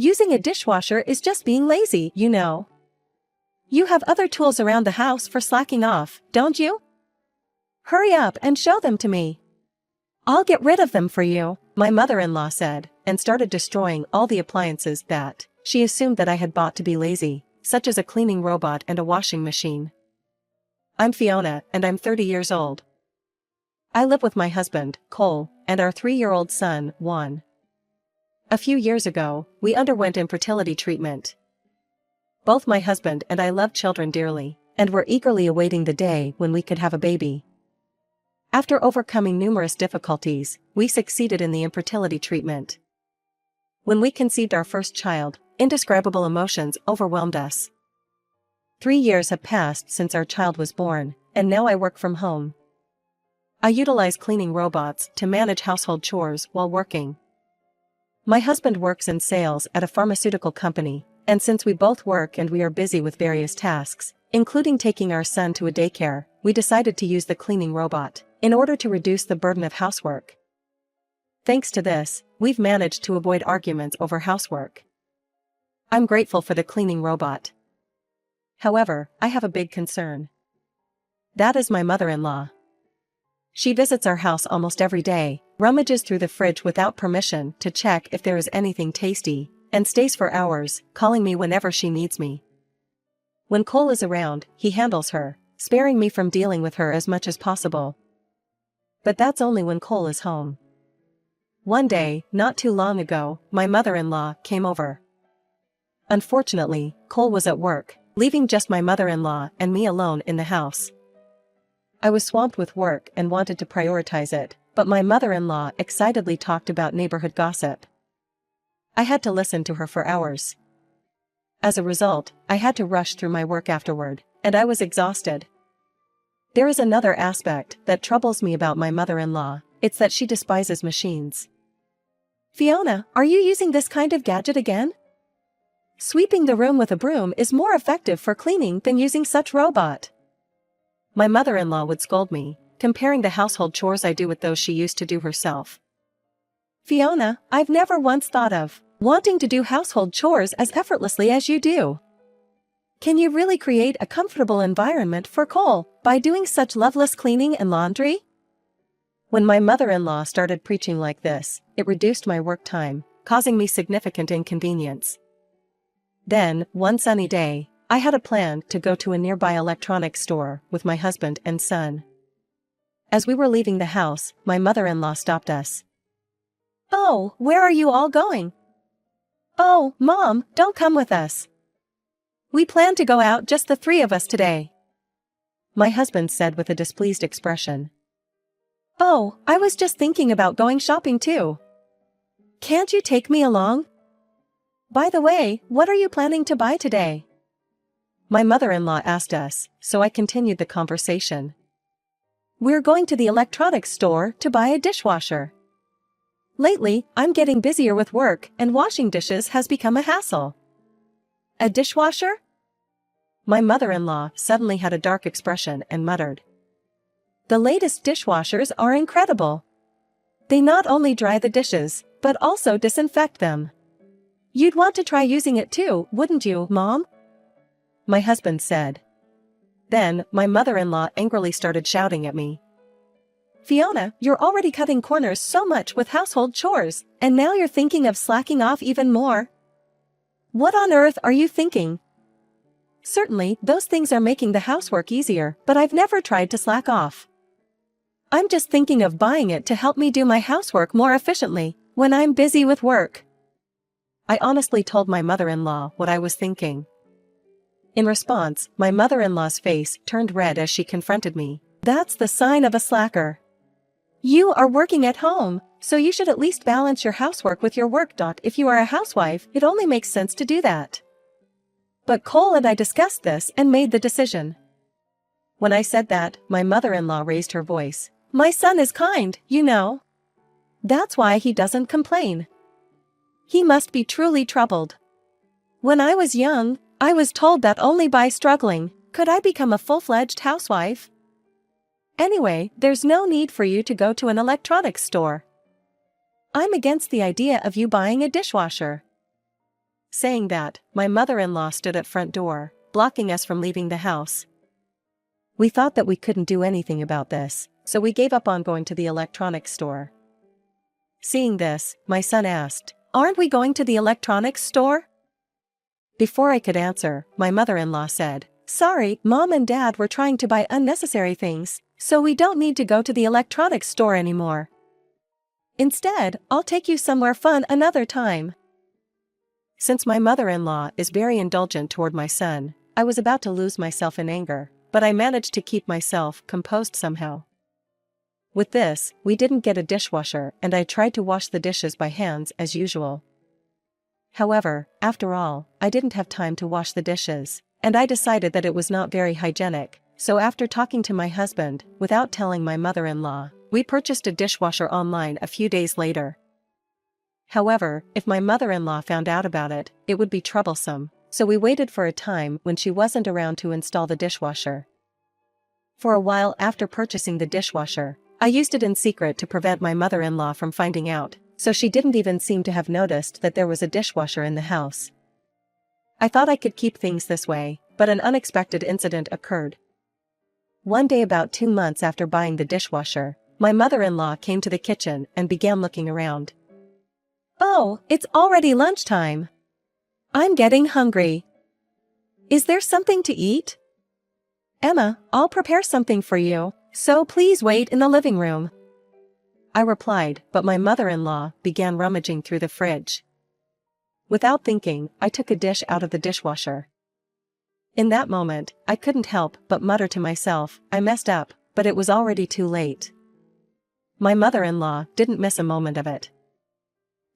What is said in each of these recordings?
Using a dishwasher is just being lazy, you know. You have other tools around the house for slacking off, don't you? Hurry up and show them to me. I'll get rid of them for you, my mother-in-law said, and started destroying all the appliances that she assumed that I had bought to be lazy, such as a cleaning robot and a washing machine. I'm Fiona, and I'm 30 years old. I live with my husband, Cole, and our 3-year-old son, Juan. A few years ago, we underwent infertility treatment. Both my husband and I love children dearly, and were eagerly awaiting the day when we could have a baby. After overcoming numerous difficulties, we succeeded in the infertility treatment. When we conceived our first child, indescribable emotions overwhelmed us. 3 years have passed since our child was born, and now I work from home. I utilize cleaning robots to manage household chores while working. My husband works in sales at a pharmaceutical company, and since we both work and we are busy with various tasks, including taking our son to a daycare, we decided to use the cleaning robot in order to reduce the burden of housework. Thanks to this, we've managed to avoid arguments over housework. I'm grateful for the cleaning robot. However, I have a big concern. That is my mother-in-law. She visits our house almost every day, rummages through the fridge without permission to check if there is anything tasty, and stays for hours, calling me whenever she needs me. When Cole is around, he handles her, sparing me from dealing with her as much as possible. But that's only when Cole is home. One day, not too long ago, my mother-in-law came over. Unfortunately, Cole was at work, leaving just my mother-in-law and me alone in the house. I was swamped with work and wanted to prioritize it, but my mother-in-law excitedly talked about neighborhood gossip. I had to listen to her for hours. As a result, I had to rush through my work afterward, and I was exhausted. There is another aspect that troubles me about my mother-in-law. It's that she despises machines. Fiona, are you using this kind of gadget again? Sweeping the room with a broom is more effective for cleaning than using such robot. My mother-in-law would scold me, comparing the household chores I do with those she used to do herself. Fiona, I've never once thought of wanting to do household chores as effortlessly as you do. Can you really create a comfortable environment for Cole by doing such loveless cleaning and laundry? When my mother-in-law started preaching like this, it reduced my work time, causing me significant inconvenience. Then, one sunny day, I had a plan to go to a nearby electronics store with my husband and son. As we were leaving the house, my mother-in-law stopped us. Oh, where are you all going? Oh, Mom, don't come with us. We plan to go out just the 3 of us today. My husband said with a displeased expression. Oh, I was just thinking about going shopping too. Can't you take me along? By the way, what are you planning to buy today? My mother-in-law asked us, so I continued the conversation. We're going to the electronics store to buy a dishwasher. Lately, I'm getting busier with work and washing dishes has become a hassle. A dishwasher? My mother-in-law suddenly had a dark expression and muttered. The latest dishwashers are incredible. They not only dry the dishes, but also disinfect them. You'd want to try using it too, wouldn't you, Mom? My husband said. Then, my mother-in-law angrily started shouting at me. Fiona, you're already cutting corners so much with household chores, and now you're thinking of slacking off even more? What on earth are you thinking? Certainly, those things are making the housework easier, but I've never tried to slack off. I'm just thinking of buying it to help me do my housework more efficiently when I'm busy with work. I honestly told my mother-in-law what I was thinking. In response, my mother-in-law's face turned red as she confronted me. That's the sign of a slacker. You are working at home, so you should at least balance your housework with your work. If you are a housewife, it only makes sense to do that. But Cole and I discussed this and made the decision. When I said that, my mother-in-law raised her voice. My son is kind, you know. That's why he doesn't complain. He must be truly troubled. When I was young, I was told that only by struggling could I become a full-fledged housewife. Anyway, there's no need for you to go to an electronics store. I'm against the idea of you buying a dishwasher. Saying that, my mother-in-law stood at front door, blocking us from leaving the house. We thought that we couldn't do anything about this, so we gave up on going to the electronics store. Seeing this, my son asked, "Aren't we going to the electronics store?" Before I could answer, my mother-in-law said, "Sorry, Mom and Dad were trying to buy unnecessary things, so we don't need to go to the electronics store anymore. Instead, I'll take you somewhere fun another time." Since my mother-in-law is very indulgent toward my son, I was about to lose myself in anger, but I managed to keep myself composed somehow. With this, we didn't get a dishwasher and I tried to wash the dishes by hands as usual. However, after all, I didn't have time to wash the dishes, and I decided that it was not very hygienic, so after talking to my husband, without telling my mother-in-law, we purchased a dishwasher online a few days later. However, if my mother-in-law found out about it, it would be troublesome, so we waited for a time when she wasn't around to install the dishwasher. For a while after purchasing the dishwasher, I used it in secret to prevent my mother-in-law from finding out, so she didn't even seem to have noticed that there was a dishwasher in the house. I thought I could keep things this way, but an unexpected incident occurred. One day about 2 months after buying the dishwasher, my mother-in-law came to the kitchen and began looking around. "Oh, it's already lunchtime. I'm getting hungry. Is there something to eat? Emma, I'll prepare something for you, so please wait in the living room." I replied, but my mother-in-law began rummaging through the fridge. Without thinking, I took a dish out of the dishwasher. In that moment, I couldn't help but mutter to myself, I messed up, but it was already too late. My mother-in-law didn't miss a moment of it.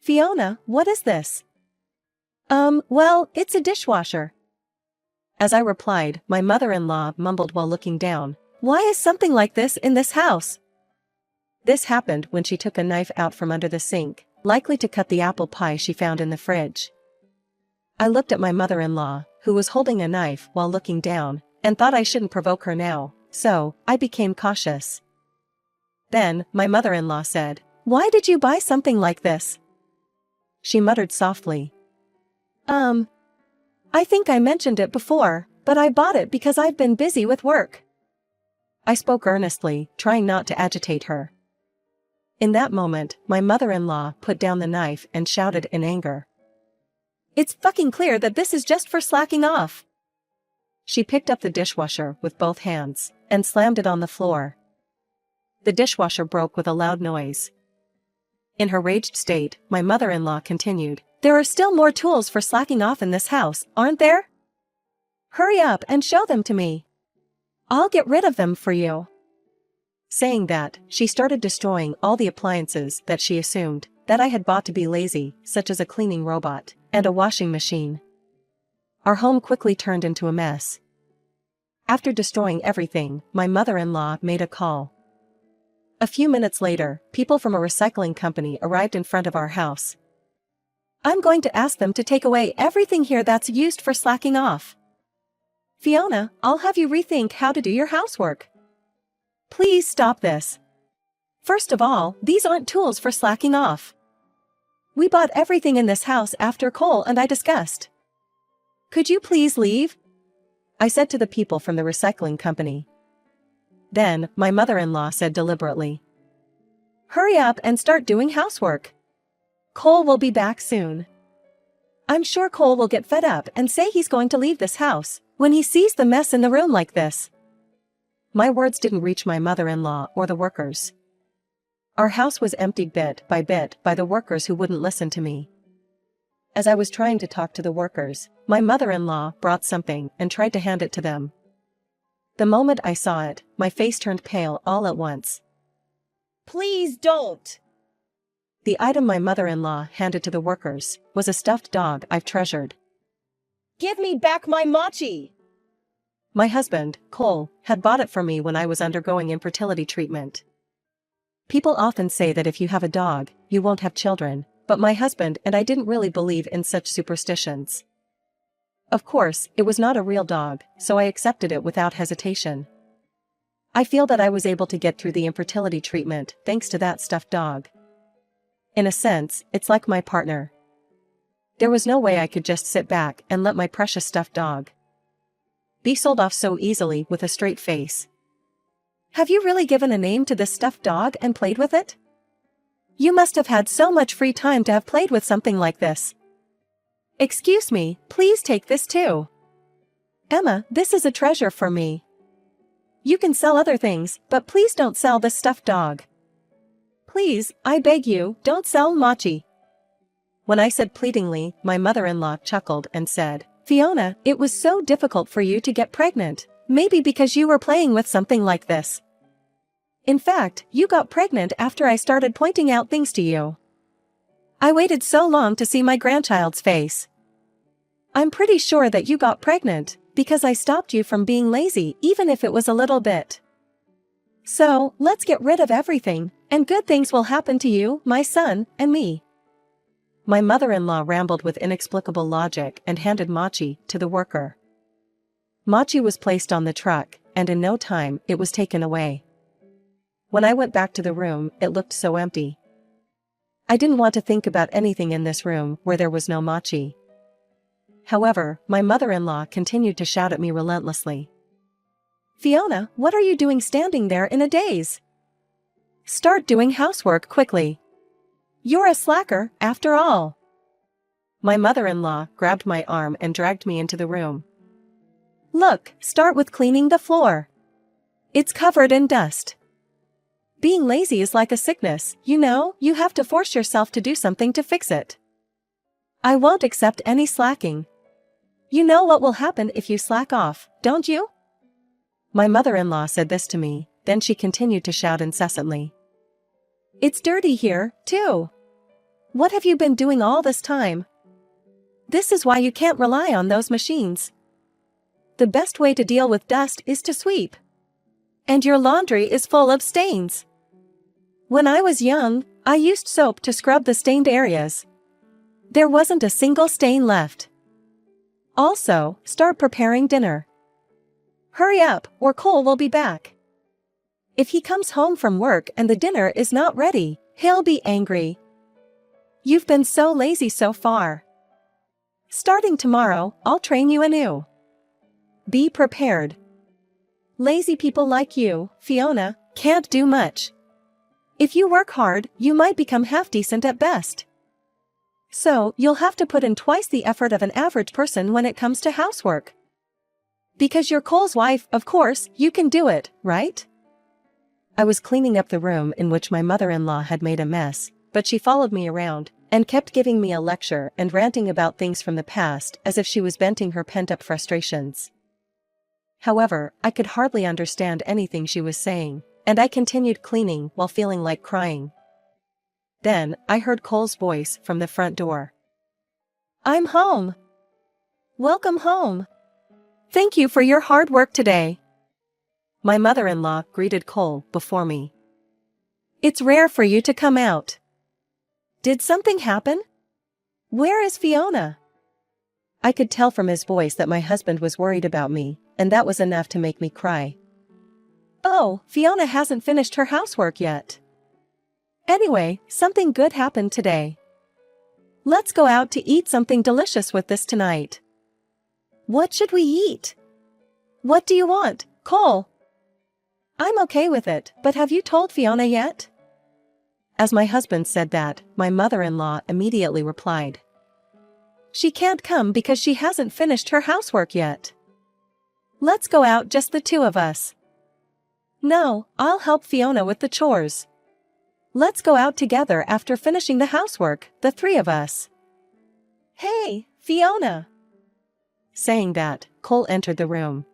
"Fiona, what is this?" Well, it's a dishwasher." As I replied, my mother-in-law mumbled while looking down, "Why is something like this in this house?" This happened when she took a knife out from under the sink, likely to cut the apple pie she found in the fridge. I looked at my mother-in-law, who was holding a knife while looking down, and thought I shouldn't provoke her now, so I became cautious. Then, my mother-in-law said, "Why did you buy something like this?" She muttered softly. I think I mentioned it before, but I bought it because I've been busy with work." I spoke earnestly, trying not to agitate her. In that moment, my mother-in-law put down the knife and shouted in anger, "It's fucking clear that this is just for slacking off." She picked up the dishwasher with both hands and slammed it on the floor. The dishwasher broke with a loud noise. In her raged state, my mother-in-law continued, "There are still more tools for slacking off in this house, aren't there? Hurry up and show them to me. I'll get rid of them for you." Saying that, she started destroying all the appliances that she assumed that I had bought to be lazy, such as a cleaning robot and a washing machine. Our home quickly turned into a mess. After destroying everything, my mother-in-law made a call. A few minutes later, people from a recycling company arrived in front of our house. "I'm going to ask them to take away everything here that's used for slacking off. Fiona, I'll have you rethink how to do your housework. Please stop this. First of all, these aren't tools for slacking off. We bought everything in this house after Cole and I discussed. Could you please leave?" I said to the people from the recycling company. Then, my mother-in-law said deliberately, "Hurry up and start doing housework. Cole will be back soon. I'm sure Cole will get fed up and say he's going to leave this house when he sees the mess in the room like this." My words didn't reach my mother-in-law or the workers. Our house was emptied bit by the workers who wouldn't listen to me. As I was trying to talk to the workers, my mother-in-law brought something and tried to hand it to them. The moment I saw it, my face turned pale all at once. "Please don't!" The item my mother-in-law handed to the workers was a stuffed dog I've treasured. "Give me back my Machi!" My husband, Cole, had bought it for me when I was undergoing infertility treatment. People often say that if you have a dog, you won't have children, but my husband and I didn't really believe in such superstitions. Of course, it was not a real dog, so I accepted it without hesitation. I feel that I was able to get through the infertility treatment thanks to that stuffed dog. In a sense, it's like my partner. There was no way I could just sit back and let my precious stuffed dog be sold off so easily with a straight face. Have you really given a name to this stuffed dog and played with it? You must have had so much free time to have played with something like this. Excuse me, please take this too. Emma, this is a treasure for me. You can sell other things, but please don't sell this stuffed dog. Please, I beg you, don't sell Mochi. When I said pleadingly, my mother-in-law chuckled and said, Fiona, it was so difficult for you to get pregnant, maybe because you were playing with something like this. In fact, you got pregnant after I started pointing out things to you. I waited so long to see my grandchild's face. I'm pretty sure that you got pregnant, because I stopped you from being lazy even if it was a little bit. So, let's get rid of everything, and good things will happen to you, my son, and me. My mother-in-law rambled with inexplicable logic and handed Mochi to the worker. Mochi was placed on the truck, and in no time, it was taken away. When I went back to the room, it looked so empty. I didn't want to think about anything in this room where there was no Mochi. However, my mother-in-law continued to shout at me relentlessly. Fiona, what are you doing standing there in a daze? Start doing housework quickly. You're a slacker, after all. My mother-in-law grabbed my arm and dragged me into the room. Look, start with cleaning the floor. It's covered in dust. Being lazy is like a sickness, you know, you have to force yourself to do something to fix it. I won't accept any slacking. You know what will happen if you slack off, don't you? My mother-in-law said this to me, then she continued to shout incessantly. It's dirty here, too. What have you been doing all this time? This is why you can't rely on those machines. The best way to deal with dust is to sweep. And your laundry is full of stains. When I was young, I used soap to scrub the stained areas. There wasn't a single stain left. Also, start preparing dinner. Hurry up, or Cole will be back. If he comes home from work and the dinner is not ready, he'll be angry. You've been so lazy so far. Starting tomorrow, I'll train you anew. Be prepared. Lazy people like you, Fiona, can't do much. If you work hard, you might become half-decent at best. So, you'll have to put in twice the effort of an average person when it comes to housework. Because you're Cole's wife, of course, you can do it, right? I was cleaning up the room in which my mother-in-law had made a mess, but she followed me around, and kept giving me a lecture and ranting about things from the past as if she was venting her pent-up frustrations. However, I could hardly understand anything she was saying, and I continued cleaning while feeling like crying. Then, I heard Cole's voice from the front door. I'm home. Welcome home. Thank you for your hard work today. My mother-in-law greeted Cole before me. It's rare for you to come out. Did something happen? Where is Fiona? I could tell from his voice that my husband was worried about me, and that was enough to make me cry. Oh, Fiona hasn't finished her housework yet. Anyway, something good happened today. Let's go out to eat something delicious with this tonight. What should we eat? What do you want, Cole? I'm okay with it, but have you told Fiona yet? As my husband said that, my mother-in-law immediately replied. She can't come because she hasn't finished her housework yet. Let's go out just the two of us. No, I'll help Fiona with the chores. Let's go out together after finishing the housework, the three of us. Hey, Fiona! Saying that, Cole entered the room.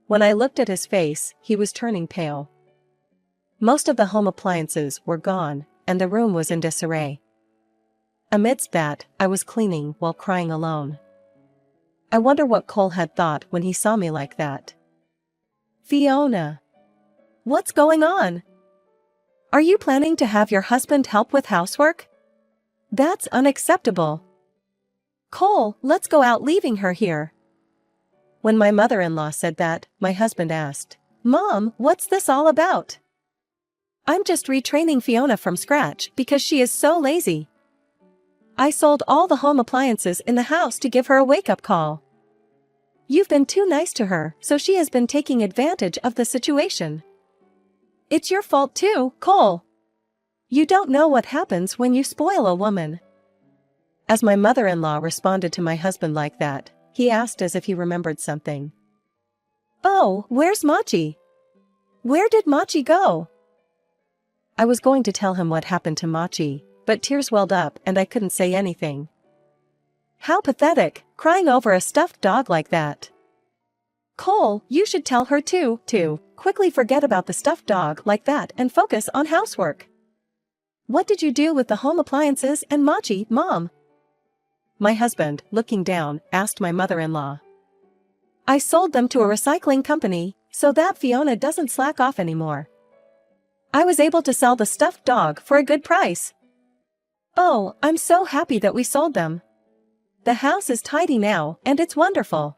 When I looked at his face, he was turning pale. Most of the home appliances were gone, and the room was in disarray. Amidst that, I was cleaning while crying alone. I wonder what Cole had thought when he saw me like that. Fiona! What's going on? Are you planning to have your husband help with housework? That's unacceptable. Cole, let's go out leaving her here. When my mother-in-law said that, my husband asked, Mom, what's this all about? I'm just retraining Fiona from scratch because she is so lazy. I sold all the home appliances in the house to give her a wake-up call. You've been too nice to her, so she has been taking advantage of the situation. It's your fault too, Cole. You don't know what happens when you spoil a woman. As my mother-in-law responded to my husband like that, he asked as if he remembered something. Oh, where's Machi? Where did Machi go? I was going to tell him what happened to Machi, but tears welled up and I couldn't say anything. How pathetic, crying over a stuffed dog like that. Cole, you should tell her to quickly forget about the stuffed dog like that and focus on housework. What did you do with the home appliances and Machi, Mom? My husband, looking down, asked my mother-in-law. I sold them to a recycling company, so that Fiona doesn't slack off anymore. I was able to sell the stuffed dog for a good price. Oh, I'm so happy that we sold them. The house is tidy now, and it's wonderful.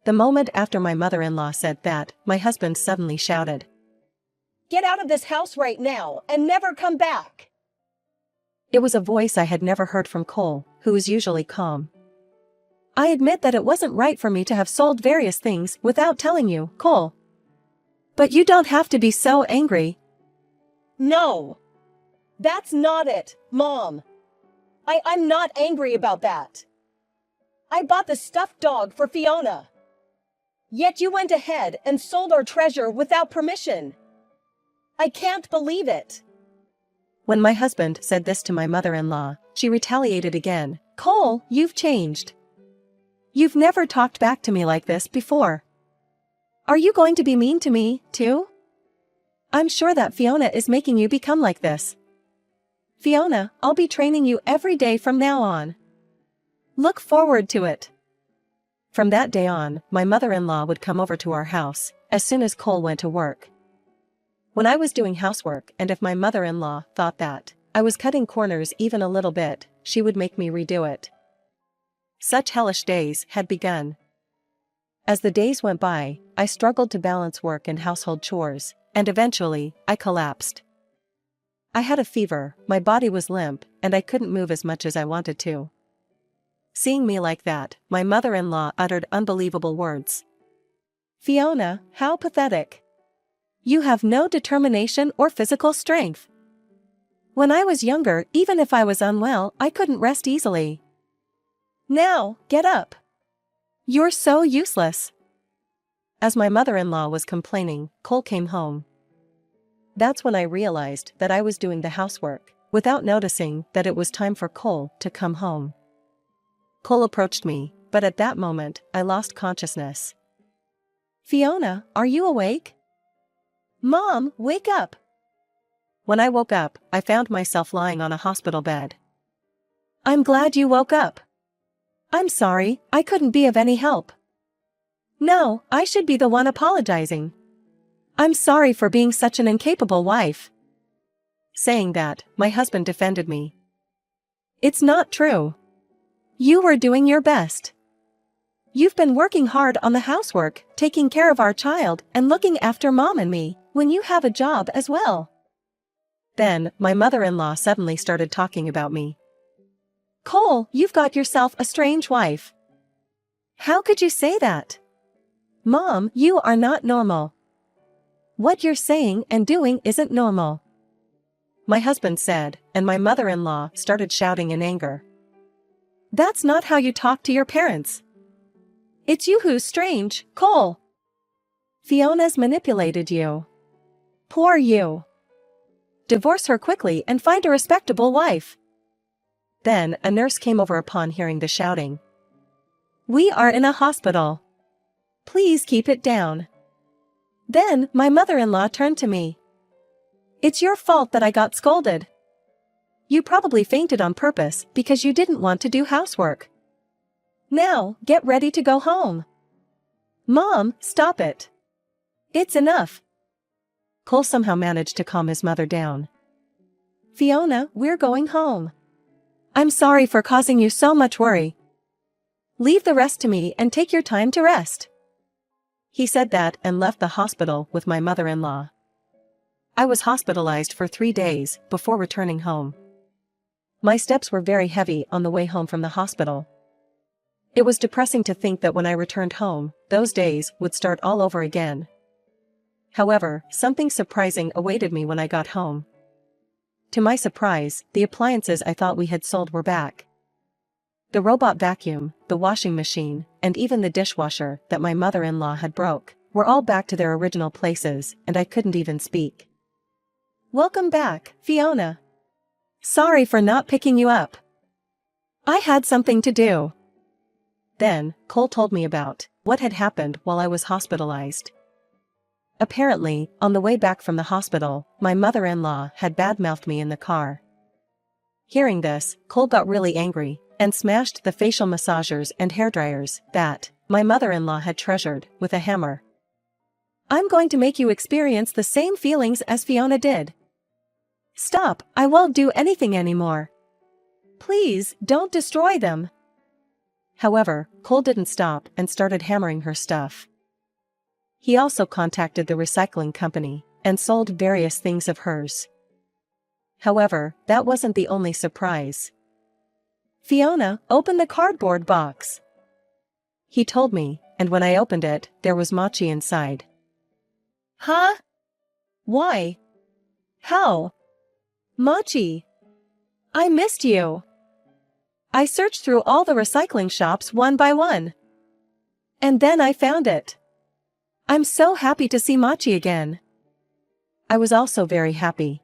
The moment after my mother-in-law said that, my husband suddenly shouted, Get out of this house right now, and never come back! It was a voice I had never heard from Cole, who is usually calm. I admit that it wasn't right for me to have sold various things without telling you, Cole. But you don't have to be so angry. No. That's not it, Mom. I'm not angry about that. I bought the stuffed dog for Fiona. Yet you went ahead and sold our treasure without permission. I can't believe it. When my husband said this to my mother-in-law, she retaliated again. Cole, you've changed. You've never talked back to me like this before. Are you going to be mean to me, too? I'm sure that Fiona is making you become like this. Fiona, I'll be training you every day from now on. Look forward to it. From that day on, my mother-in-law would come over to our house, as soon as Cole went to work. When I was doing housework and if my mother-in-law thought that I was cutting corners even a little bit, she would make me redo it. Such hellish days had begun. As the days went by, I struggled to balance work and household chores, and eventually, I collapsed. I had a fever, my body was limp, and I couldn't move as much as I wanted to. Seeing me like that, my mother-in-law uttered unbelievable words. Fiona, how pathetic. You have no determination or physical strength. When I was younger, even if I was unwell, I couldn't rest easily. Now, get up. You're so useless. As my mother-in-law was complaining, Cole came home. That's when I realized that I was doing the housework, without noticing that it was time for Cole to come home. Cole approached me, but at that moment, I lost consciousness. Fiona, are you awake? Mom, wake up! When I woke up, I found myself lying on a hospital bed. I'm glad you woke up. I'm sorry, I couldn't be of any help. No, I should be the one apologizing. I'm sorry for being such an incapable wife. Saying that, my husband defended me. It's not true. You were doing your best. You've been working hard on the housework, taking care of our child, and looking after Mom and me, when you have a job as well. Then, my mother-in-law suddenly started talking about me. Cole, you've got yourself a strange wife. How could you say that? Mom, you are not normal. What you're saying and doing isn't normal. My husband said, and my mother-in-law started shouting in anger. That's not how you talk to your parents. It's you who's strange, Cole. Fiona's manipulated you. Poor you. Divorce her quickly and find a respectable wife. Then, a nurse came over upon hearing the shouting. We are in a hospital. Please keep it down. Then, my mother-in-law turned to me. It's your fault that I got scolded. You probably fainted on purpose because you didn't want to do housework. Now, get ready to go home. Mom, stop it. It's enough. Cole somehow managed to calm his mother down. Fiona, we're going home. I'm sorry for causing you so much worry. Leave the rest to me and take your time to rest. He said that and left the hospital with my mother-in-law. I was hospitalized for 3 days before returning home. My steps were very heavy on the way home from the hospital. It was depressing to think that when I returned home, those days would start all over again. However, something surprising awaited me when I got home. To my surprise, the appliances I thought we had sold were back. The robot vacuum, the washing machine, and even the dishwasher that my mother-in-law had broke were all back to their original places, and I couldn't even speak. "Welcome back, Fiona. Sorry for not picking you up. I had something to do." Then, Cole told me about what had happened while I was hospitalized. Apparently, on the way back from the hospital, my mother-in-law had badmouthed me in the car. Hearing this, Cole got really angry and smashed the facial massagers and hairdryers that my mother-in-law had treasured with a hammer. "I'm going to make you experience the same feelings as Fiona did. Stop, I won't do anything anymore. Please, don't destroy them." However, Cole didn't stop and started hammering her stuff. He also contacted the recycling company and sold various things of hers. However, that wasn't the only surprise. "Fiona, open the cardboard box," he told me, and when I opened it, there was Machi inside. "Huh? Why? How? Machi, I missed you. I searched through all the recycling shops one by one. And then I found it. I'm so happy to see Machi again." I was also very happy.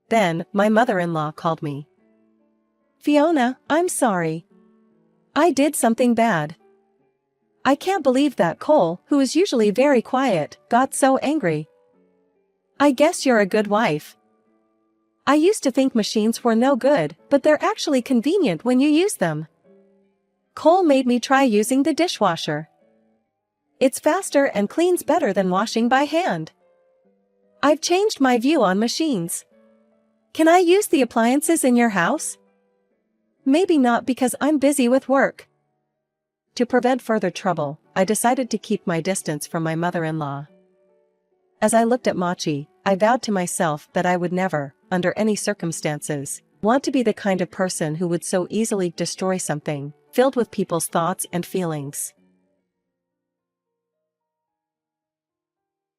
Then, my mother-in-law called me. "Fiona, I'm sorry. I did something bad. I can't believe that Cole, who is usually very quiet, got so angry. I guess you're a good wife. I used to think machines were no good, but they're actually convenient when you use them. Cole made me try using the dishwasher. It's faster and cleans better than washing by hand. I've changed my view on machines. Can I use the appliances in your house? Maybe not because I'm busy with work." To prevent further trouble, I decided to keep my distance from my mother-in-law. As I looked at Machi, I vowed to myself that I would never, under any circumstances, want to be the kind of person who would so easily destroy something filled with people's thoughts and feelings.